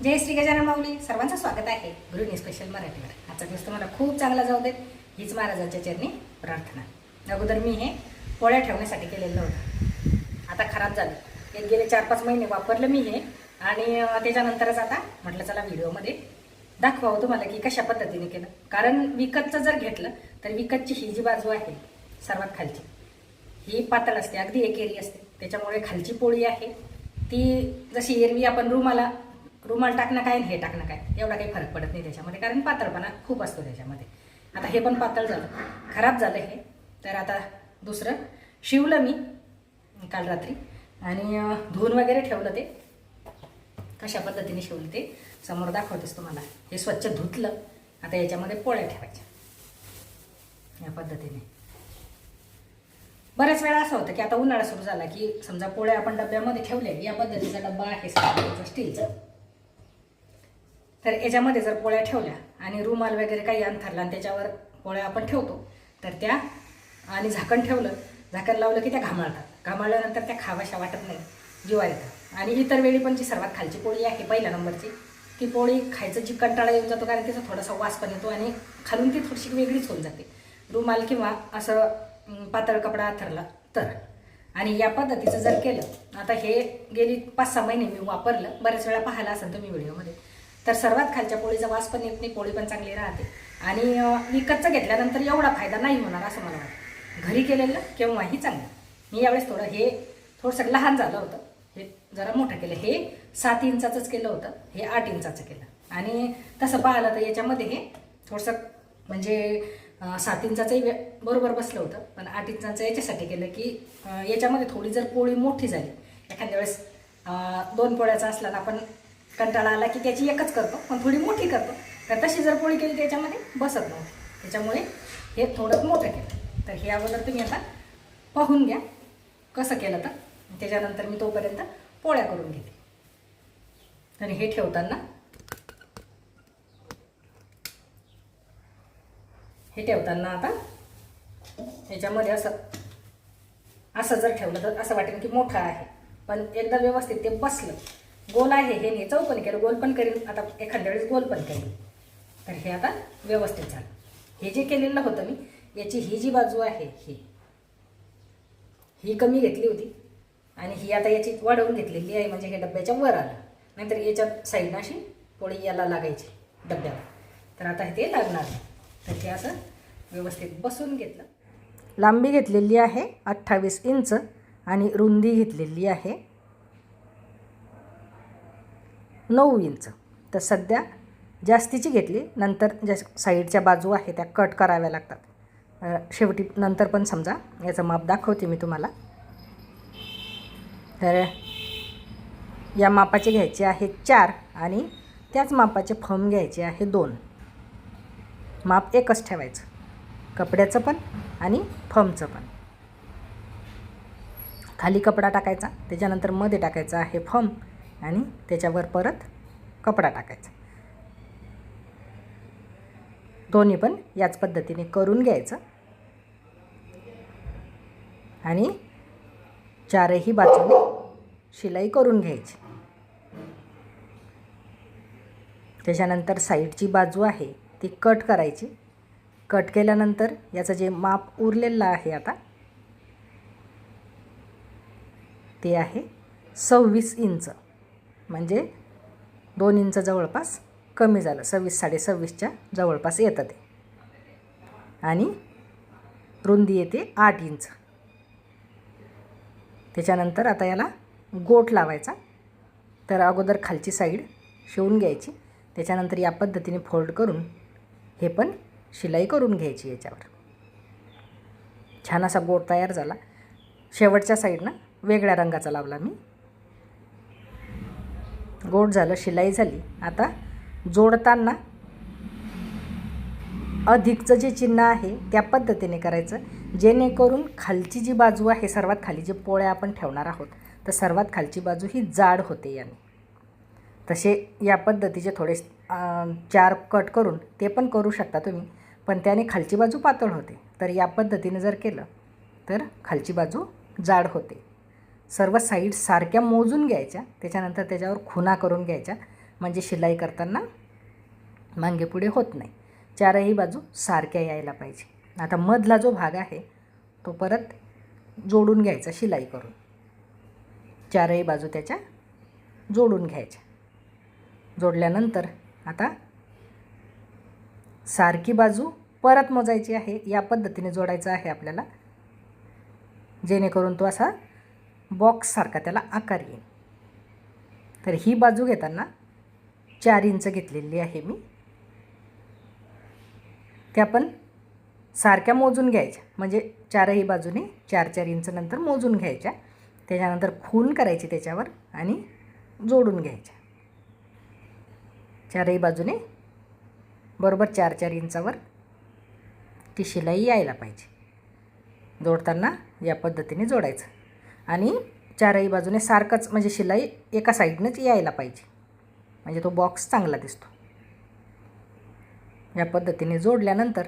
जय श्री गजानन माऊली. सर्वांचं स्वागत आहे गृहिणी स्पेशल मराठीवर. आजचा दिवस तुम्हाला खूप चांगला जाऊ देत हीच महाराजांच्या चरणी प्रार्थना. अगोदर मी हे पोळ्या ठेवण्यासाठी केलेलं होतं. आता खराब झालं. एक गेले 4-5 महिने वापरलं मी हे आणि त्याच्यानंतरच आता म्हटलं चला व्हिडिओमध्ये दाखवावं तुम्हाला की कशा पद्धतीने केलं. कारण विकतचं जर घेतलं तर विकतची ही जी बाजू आहे सर्वात खालची ही पातळ असते, अगदी एकेरी असते. त्याच्यामुळे खालची पोळी आहे ती जशी एरवी आपण रुमाल टाकणं काय आणि हे टाकणं काय एवढा काही फरक पडत नाही त्याच्यामध्ये, कारण पातळपणा खूप असतो त्याच्यामध्ये. आता हे पण पातळ झालं, खराब झालं हे. तर आता दुसरं शिवलं मी काल रात्री आणि धुवून वगैरे ठेवलं. ते कशा पद्धतीने शिवलं ते समोर दाखवतेस तुम्हाला. हे स्वच्छ धुतलं. आता याच्यामध्ये पोळ्या ठेवायच्या या पद्धतीने. बऱ्याच वेळा असं होतं की आता उन्हाळा सुरू झाला की समजा पोळ्या आपण डब्यामध्ये ठेवल्या, या पद्धतीचा डब्बा आहे स्टीलचा. तर याच्यामध्ये जर पोळ्या ठेवल्या आणि रुमाल वगैरे काही अंथरला आणि त्याच्यावर पोळ्या आपण ठेवतो तर त्या आणि झाकण ठेवलं, झाकण लावलं की त्या घामाळतात. घामाळल्यानंतर त्या खावाशा वाटत नाही, जीवार येतात. आणि इतर वेळी पण जी सर्वात खालची पोळी आहे पहिल्या नंबरची ती पोळी खायचं जी कंटाळा येऊन जातो, कारण त्याचा थोडासा वास पण येतो आणि खालून ती थोडीशी वेगळीच होऊन जाते रुमाल किंवा असं पातळ कपडा अंथरला तर. आणि या पद्धतीचं जर केलं, आता हे गेली 5-6 महिने मी वापरलं. बऱ्याच वेळा पाहायला असेल तुम्ही व्हिडिओमध्ये. तर सर्वात खालच्या पोळीचा वास पण येत नाही, पोळी पण चांगली राहते. आणि विकतचं घेतल्यानंतर एवढा फायदा नाही होणार असं मला वाटतं. घरी केलेलं केव्हाही चांगलं. मी यावेळेस हे थोडंसं लहान झालं होतं, हे जरा मोठं केलं. हे 7 इंचाचंच केलं होतं, हे 8 इंचाचं केलं. आणि तसं पाहिलं तर याच्यामध्ये हे थोडंसं म्हणजे 7 इंचाचंही बरोबर बसलं होतं, पण 8 इंचाचं याच्यासाठी केलं की याच्यामध्ये थोडी जर पोळी मोठी झाली, एखाद्या वेळेस 2 पोळ्याचा असला ना आपण कंटाळा आला की त्याची एकच करतो, पण थोडी मोठी करतो. तर तशी जर पोळी केली त्याच्यामध्ये बसत नव्हती, त्याच्यामुळे हे थोडं मोठं केलं. तर हे अगोदर तुम्ही आता पाहून घ्या कसं केलं. तर त्याच्यानंतर मी तोपर्यंत पोळ्या करून घेते. आणि हे ठेवताना आता ह्याच्यामध्ये असं जर ठेवलं तर असं वाटेल की मोठं आहे, पण एकदा व्यवस्थित ते बसलं. गोल आहे हे नाही, चौकोनी केलं, गोल पण करेल आता, एखाद्या वेळेस गोल पण करेल. तर हे आता व्यवस्थित झालं. हे जे केलेलं होतं मी, याची ही जी बाजू आहे ही कमी घेतली होती आणि ही आता याची वाढवून घेतलेली आहे, म्हणजे हे डब्याच्या वर आलं. नाहीतर याच्या साईडनं अशी पोळी याला लागायची डब्याला. तर आता ते लागणार नाही. तर हे असं व्यवस्थित बसून घेतलं. लांबी घेतलेली आहे 28 इंच आणि रुंदी घेतलेली आहे 9 इंच. तर सध्या जास्तीची घेतली, नंतर ज्या साईडच्या बाजू आहे त्या कट कराव्या लागतात. शेवटी नंतर पण समजा याचं माप दाखवते मी तुम्हाला. तर या मापाचे घ्यायचे आहे 4 आणि त्याच मापाचे फम घ्यायचे आहे 2. माप एकच ठेवायचं, कपड्याचं पण आणि फमचं पण. खाली कपडा टाकायचा, त्याच्यानंतर मध्ये टाकायचा आहे फम आणि त्याच्यावर परत कपडा टाकायचा. दोन्ही पण याच पद्धतीने करून घ्यायचं आणि 4ही बाजूने शिलाई करून घ्यायची. त्याच्यानंतर साईडची बाजू आहे ती कट करायची. कट केल्यानंतर याचं जे माप उरलेलं आहे आता ते आहे 26 इंच, म्हणजे 2 इंच जवळपास कमी झालं. 26-26.5च्या जवळपास येतं ते. आणि रुंदी येते 8 इंच. त्याच्यानंतर आता याला गोट लावायचा. तर अगोदर खालची साईड शिवून घ्यायची, त्याच्यानंतर या पद्धतीने फोल्ड करून हे पण शिलाई करून घ्यायची याच्यावर. छान असा गोट तयार झाला. शेवटच्या साईडनं वेगळ्या रंगाचा लावला मी. गोट झालं, शिलाई झाली. आता जोडताना अधिकचं जे चिन्ह आहे त्या पद्धतीने करायचं, जेणेकरून खालची जी बाजू आहे सर्वात खाली जे पोळ्या आपण ठेवणार आहोत तर सर्वात खालची बाजू ही जाड होते याने. तसे या पद्धतीचे थोडे 4 कट करून ते पण करू शकता तुम्ही, पण त्याने खालची बाजू पातळ होते. तर या पद्धतीने जर केलं तर खालची बाजू जाड होते. सर्व साईड सारख्या मोजून घ्यायच्या, त्याच्यानंतर त्याच्यावर खुणा करून घ्यायच्या म्हणजे शिलाई करताना मागे पुढे होत नाही. चारही बाजू सारख्या यायला पाहिजे. आता मधला जो भाग आहे तो परत जोडून घ्यायचा शिलाई करून. चारही बाजू त्याच्या जोडून घ्यायच्या. जोडल्यानंतर आता सारखी बाजू परत मोजायची आहे. या पद्धतीने जोडायचं आहे आपल्याला, जेणेकरून तो असा बॉक्ससारखा त्याला आकार येईल. तर ही बाजू घेताना 4 इंच घेतलेली आहे मी. त्या पण सारख्या मोजून घ्यायच्या, म्हणजे चारही बाजूने 4-4 इंच नंतर मोजून घ्यायच्या. त्याच्यानंतर खून करायची त्याच्यावर आणि जोडून घ्यायच्या. चारही बाजूने बरोबर 4-4 इंचावर ती शिलाई यायला पाहिजे. जोडताना या पद्धतीने जोडायचं आणि चारही बाजूने सारखंच, म्हणजे शिलाई एका साईडनंच यायला पाहिजे, म्हणजे तो बॉक्स चांगला दिसतो. या पद्धतीने जोडल्यानंतर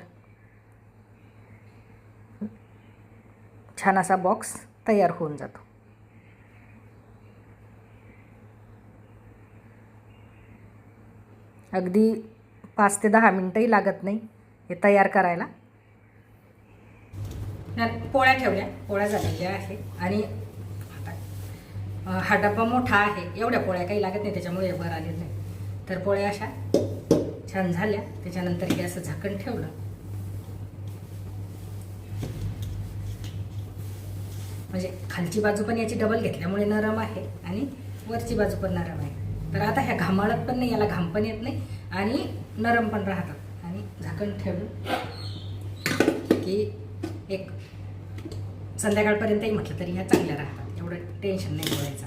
छान असा बॉक्स तयार होऊन जातो. अगदी 5 ते 10 मिनटंही लागत नाही हे तयार करायला. पोळ्या ठेवल्या, पोळ्या झालेल्या आहे आणि आता हा डब्बा मोठा आहे, एवढ्या पोळ्या काही लागत नाही, त्याच्यामुळे वर आले नाही. तर पोळ्या अशा छान झाल्या. त्याच्यानंतर हे असं झाकण ठेवलं. म्हणजे खालची बाजू पण याची डबल घेतल्यामुळे नरम आहे आणि वरची बाजू पण नरम आहे. तर आता ह्या घामाळत पण नाही, याला घाम पण येत नाही आणि नरम पण राहतात. आणि झाकण ठेवलं की एक संध्याकाळपर्यंतही म्हटलं तरी ह्या चांगल्या राहतात, एवढं टेन्शन नाही बोलायचं.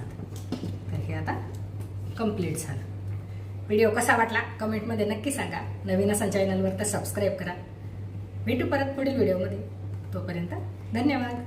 तर हे आता कंप्लीट झालं. व्हिडिओ कसा वाटला कमेंटमध्ये नक्की सांगा. नवीन असाल चॅनलवर तर सबस्क्राईब करा. भेटू परत पुढील व्हिडिओमध्ये. तोपर्यंत धन्यवाद.